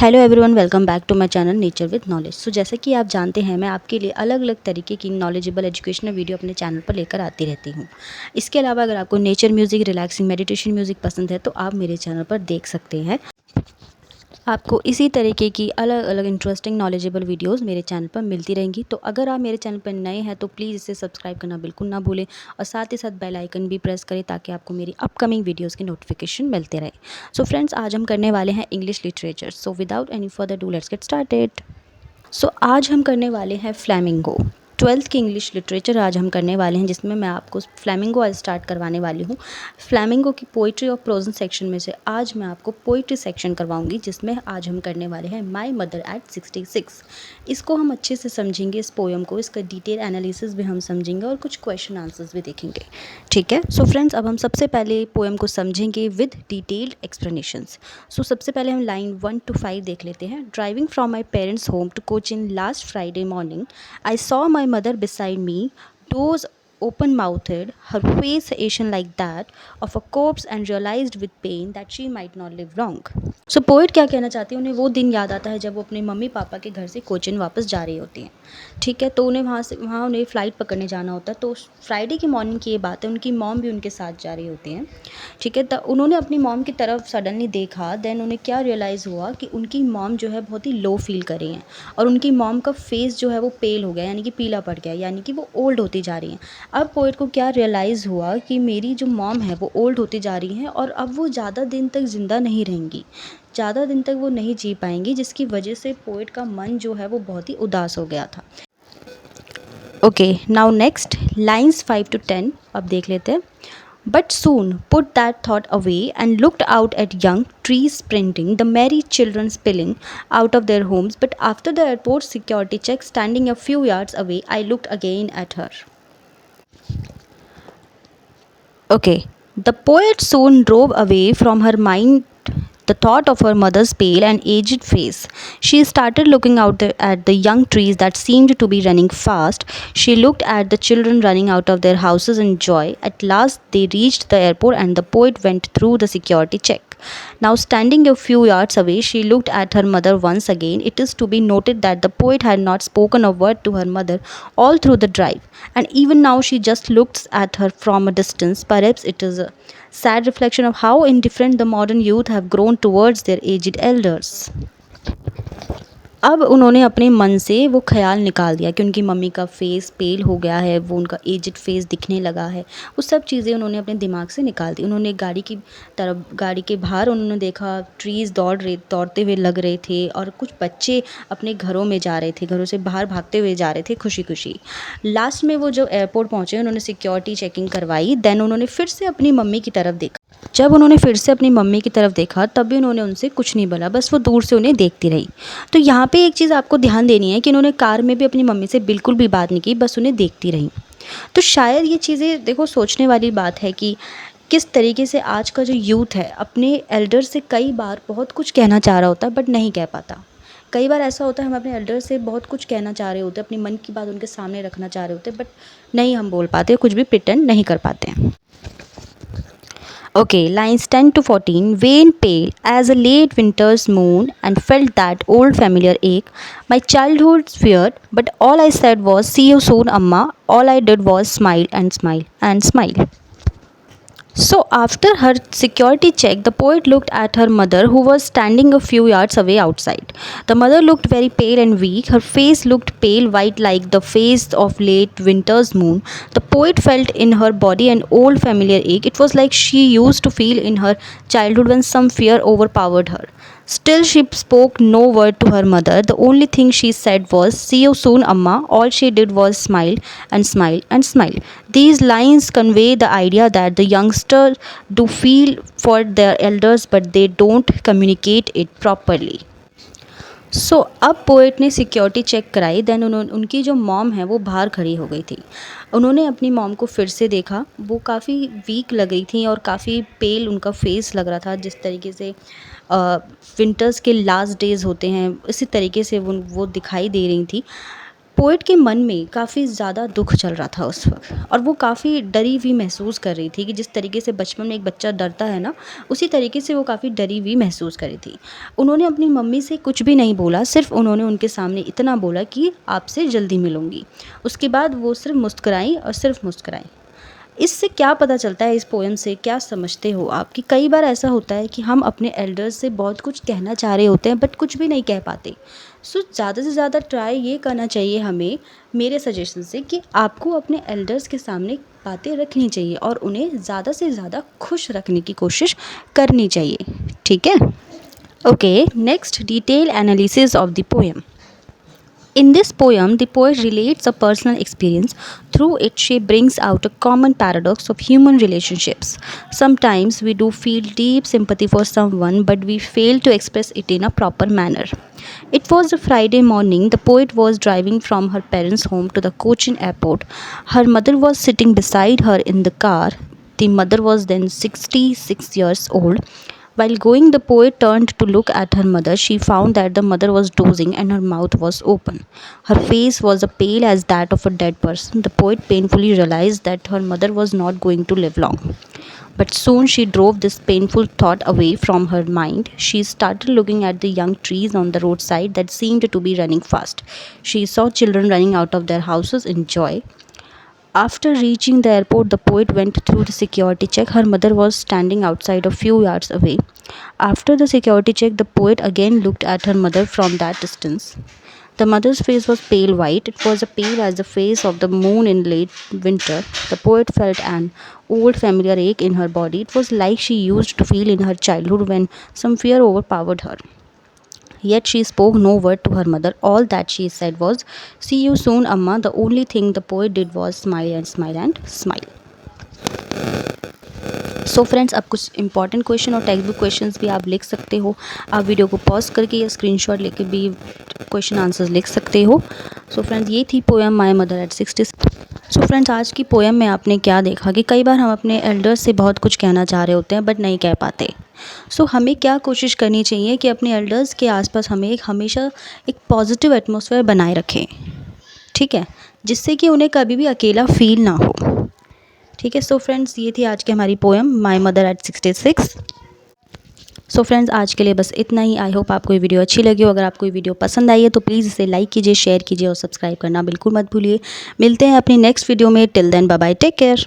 Hello everyone, welcome back to my channel Nature with Knowledge. So जैसे कि आप जानते हैं, मैं आपके लिए अलग अलग तरीके की नॉलेजेबल एजुकेशनल वीडियो अपने चैनल पर लेकर आती रहती हूँ। इसके अलावा अगर आपको nature music, relaxing meditation music पसंद है तो आप मेरे चैनल पर देख सकते हैं। आपको इसी तरीके की अलग अलग इंटरेस्टिंग नॉलेजेबल वीडियोस मेरे चैनल पर मिलती रहेंगी। तो अगर आप मेरे चैनल पर नए हैं तो प्लीज़ इसे सब्सक्राइब करना बिल्कुल ना भूलें और साथ ही साथ बेल आइकन भी प्रेस करें ताकि आपको मेरी अपकमिंग वीडियोस की नोटिफिकेशन मिलते रहे। सो फ्रेंड्स, आज हम करने वाले हैं English literature. So without any further do, let's get started. So आज हम करने वाले हैं फ्लैमिंगो। 12th की इंग्लिश लिटरेचर आज हम करने वाले हैं, जिसमें मैं आपको फ्लैमिंगो आज स्टार्ट करवाने वाली हूँ। फ्लैमिंगो की पोइट्री और प्रोजन सेक्शन में से आज मैं आपको पोइट्री सेक्शन करवाऊंगी, जिसमें आज हम करने वाले हैं माई मदर एट 66। इसको हम अच्छे से समझेंगे, इस पोएम को, इसका डिटेल एनालिसिस भी हम समझेंगे और कुछ क्वेश्चन आंसर्स भी देखेंगे। ठीक है। सो फ्रेंड्स, अब हम सबसे पहले पोएम को समझेंगे विद डिटेल्ड एक्सप्लेनेशंस। सो सबसे पहले हम लाइन 1 to 5 देख लेते हैं। Driving from my parents home to Cochin last Friday morning, I saw my mother beside me, doors open mouthed, her face ashen like that of a corpse, and realized with pain that she might not live long. So poet क्या कहना चाहती है, उन्हें वो दिन याद आता है जब वो अपने मम्मी पापा के घर से कोचिन वापस जा रही होती हैं। ठीक है। तो उन्हें वहाँ उन्हें फ़्लाइट पकड़ने जाना होता है। तो फ्राइडे की मॉर्निंग की ये बात है, उनकी मॉम भी उनके साथ जा रही होती हैं। ठीक है। तो उन्होंने अपनी मॉम की तरफ सडनली देखा। देन उन्हें क्या रियलाइज़ हुआ कि उनकी मॉम जो है बहुत ही लो फील कर रही हैं और उनकी मॉम का फेस जो है वो पेल हो गया, यानी कि पीला पड़ गया, यानी कि वो ओल्ड होती जा रही हैं। अब पोइट को क्या रियलाइज़ हुआ कि मेरी जो मॉम है वो ओल्ड होती जा रही हैं और अब वो ज़्यादा दिन तक ज़िंदा नहीं रहेंगी, ज़्यादा दिन तक वो नहीं जी पाएंगी, जिसकी वजह से पोइट का मन जो है वो बहुत ही उदास हो गया था। Okay, now next lines 5 to 10 अब देख लेते हैं। But soon put that thought away and looked out at young trees sprinting, the merry children spilling out of their homes. But after the airport security check, standing a few yards away, I looked again at her. Okay, the poet soon drove away from her mind the thought of her mother's pale and aged face. She started looking out at the young trees that seemed to be running fast. She looked at the children running out of their houses in joy. At last they reached the airport and the poet went through the security check. Now standing a few yards away, she looked at her mother once again. It is to be noted that the poet had not spoken a word to her mother all through the drive, and even now she just looks at her from a distance. Perhaps it is a sad reflection of how indifferent the modern youth have grown towards their aged elders. अब उन्होंने अपने मन से वो ख्याल निकाल दिया कि उनकी मम्मी का फेस पेल हो गया है, वो उनका एजड फेस दिखने लगा है। वो सब चीज़ें उन्होंने अपने दिमाग से निकाल दी। उन्होंने गाड़ी की तरफ, गाड़ी के बाहर उन्होंने देखा, ट्रीज़ दौड़ते हुए लग रहे थे और कुछ बच्चे अपने घरों में जा रहे थे, घरों से बाहर भागते हुए जा रहे थे खुशी खुशी। लास्ट में वो जब एयरपोर्ट पहुँचे, उन्होंने सिक्योरिटी चेकिंग करवाई। देन उन्होंने फिर से अपनी मम्मी की तरफ देखा। जब उन्होंने फिर से अपनी मम्मी की तरफ देखा तब भी उन्होंने उनसे कुछ नहीं बोला, बस वो दूर से उन्हें देखती रही। तो यहाँ पे एक चीज़ आपको ध्यान देनी है कि उन्होंने कार में भी अपनी मम्मी से बिल्कुल भी बात नहीं की, बस उन्हें देखती रही। तो शायद ये चीज़ें देखो सोचने वाली बात है कि किस तरीके से आज का जो यूथ है अपने एल्डर से कई बार बहुत कुछ कहना चाह रहा होता है बट नहीं कह पाता। कई बार ऐसा होता है, हम अपने एल्डर से बहुत कुछ कहना चाह रहे होते हैं, अपनी मन की बात उनके सामने रखना चाह रहे होते हैं, बट नहीं हम बोल पाते, कुछ भी प्रिटेंड नहीं कर पाते हैं। Okay, lines 10 to 14. Vain pale as a late winter's moon, and felt that old familiar ache. My childhood feared, but all I said was, "See you soon, Amma." All I did was smile and smile and smile. So after her security check, the poet looked at her mother, who was standing a few yards away outside. The mother looked very pale and weak. Her face looked pale white like the face of late winter's moon. The poet felt in her body an old familiar ache. It was like she used to feel in her childhood when some fear overpowered her. Still she spoke no word to her mother. The only thing she said was, "See you soon, Amma." All she did was smile and smile and smile. These lines convey the idea that the youngsters do feel for their elders but they don't communicate it properly. सो अब poet ने security check कराई। Then उनकी जो mom है वो बाहर खड़ी हो गई थी। उन्होंने अपनी मॉम को फिर से देखा। वो काफ़ी वीक लग रही थी और काफ़ी पेल उनका फेस लग रहा था, जिस तरीके से विंटर्स के लास्ट डेज़ होते हैं, इसी तरीके से वो दिखाई दे रही थी। पोएट के मन में काफ़ी ज़्यादा दुख चल रहा था उस वक्त, और वो काफ़ी डरी हुई महसूस कर रही थी कि जिस तरीके से बचपन में एक बच्चा डरता है ना, उसी तरीके से वो काफ़ी डरी हुई महसूस कर रही थी। उन्होंने अपनी मम्मी से कुछ भी नहीं बोला, सिर्फ उन्होंने उनके सामने इतना बोला कि आपसे जल्दी मिलूँगी। उसके बाद वो सिर्फ मुस्कुराई और सिर्फ मुस्कुराई। इससे क्या पता चलता है, इस पोएम से क्या समझते हो आप, कि कई बार ऐसा होता है कि हम अपने एल्डर्स से बहुत कुछ कहना चाह रहे होते हैं बट कुछ भी नहीं कह पाते। सो ज़्यादा से ज़्यादा ट्राई ये करना चाहिए हमें, मेरे सजेशन से, कि आपको अपने एल्डर्स के सामने बातें रखनी चाहिए और उन्हें ज़्यादा से ज़्यादा खुश रखने की कोशिश करनी चाहिए। ठीक है। Okay, next, detail analysis of the poem. In this poem, the poet relates a personal experience. Through it, she brings out a common paradox of human relationships. Sometimes we do feel deep sympathy for someone, but we fail to express it in a proper manner. It was a Friday morning. The poet was driving from her parents' home to the Cochin airport. Her mother was sitting beside her in the car. The mother was then 66 years old. While going, the poet turned to look at her mother. She found that the mother was dozing and her mouth was open. Her face was as pale as that of a dead person. The poet painfully realized that her mother was not going to live long. But soon she drove this painful thought away from her mind. She started looking at the young trees on the roadside that seemed to be running fast. She saw children running out of their houses in joy. After reaching the airport, the poet went through the security check. Her mother was standing outside a few yards away. After the security check, the poet again looked at her mother from that distance. The mother's face was pale white. It was as pale as the face of the moon in late winter. The poet felt an old familiar ache in her body. It was like she used to feel in her childhood when some fear overpowered her. Yet she spoke no word to her mother. All that she said was, "See you soon, Amma." The only thing the poet did was smile and smile and smile. So friends, अब कुछ important question और text book questions भी आप लिख सकते हो। आप video को पॉज करके या स्क्रीनशॉट लेके भी क्वेश्चन आंसर्स लिख सकते हो। सो फ्रेंड्स, ये थी poem my mother eight 60। So friends, आज की पोएम में आपने क्या देखा कि कई बार हम अपने एल्डर्स से बहुत कुछ कहना चाह रहे होते हैं बट नहीं कह पाते। सो हमें क्या कोशिश करनी चाहिए कि अपने एल्डर्स के आसपास हमें हमेशा एक पॉजिटिव एटमॉस्फेयर बनाए रखें। ठीक है, जिससे कि उन्हें कभी भी अकेला फील ना हो। ठीक है। सो फ्रेंड्स, ये थी आज की हमारी poem my mother eight 66। So friends, आज के लिए बस इतना ही। आई होप आपको ये वीडियो अच्छी लगी हो। अगर आपको ये वीडियो पसंद आई है तो प्लीज़ इसे लाइक कीजिए, शेयर कीजिए और सब्सक्राइब करना बिल्कुल मत भूलिए। मिलते हैं अपनी नेक्स्ट वीडियो में। Till then, bye bye, take care.